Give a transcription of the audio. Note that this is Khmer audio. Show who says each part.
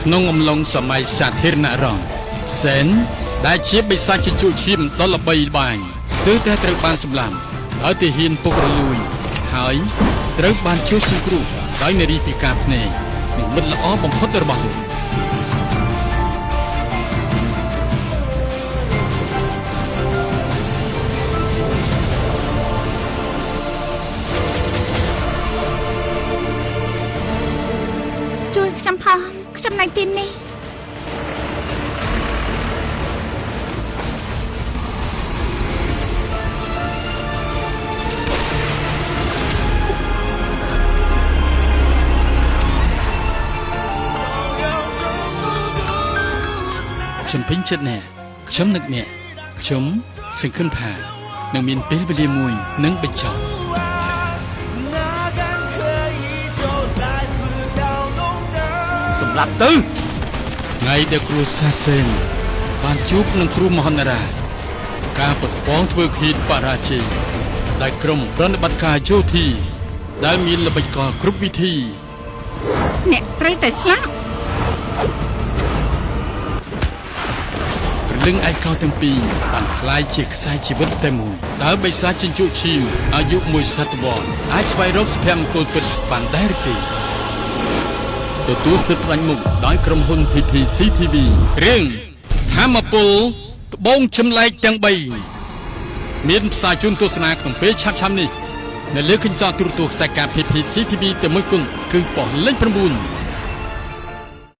Speaker 1: ក្នុងអំឡុងសម័យសាធារណរដ្ឋសេនដែលជាបិសាចជញ្ជក់ឈាមដ៏ល្បីល្បាញស្ទើរតែត្រូវបានសម្លាប់ដោយទាហានពុករលួយហើយត្រូវបានជួយសង្គ្រោះដោយនារីពិការភ្នែកនិងមិត្តល្អបំផុតរបស់លោក
Speaker 2: ជួយខ្ញុំផងខ្ញុំនៅទីនេះ
Speaker 1: ខ្ញុំពេញចិត្តណាស់ខ្ញុំនឹកអ្នកខ្ញុំសង្ឃឹមថានឹងមានពេលវេលាមួយនឹងបញ្ចប់សម្រាប់ទៅថ្ងៃដែលគ្រូសាសេនបានជួបនឹងគ្រូមហន្តរាយការប្រព័ន្ធធ្វើឃាតបរាជ័យដែលក្រុមប្រតិបត្តិការយោធាដែលមានល្បិចកលគ្រប់វិធី
Speaker 2: អ្នកត្រូវតែស្លាប់
Speaker 1: លឹងឯកោទាំងពីរបានคล้ายជាខ្សែជីវិតតែមួយតើបិសាចជញ្ជក់ឈាមអាយុមួយសតវត្សអាចស្វែងរកសុភមង្គលពិតបានដែរទេទទួលសិទ្ធិផ្ដាច់មុខដោយក្រុមហ៊ុន PPCTV រឿងធម្មពលត្បូងចម្លែកទាំង3មានផ្សាយជូនទស្សនាក្នុងពេលឆាប់ៗនេះនៅលើកញ្ចក់ទូរទស្សន៍ខ្សែការ PPCTV តែមួយគត់គឺប៉ុស្តិ៍លេខ9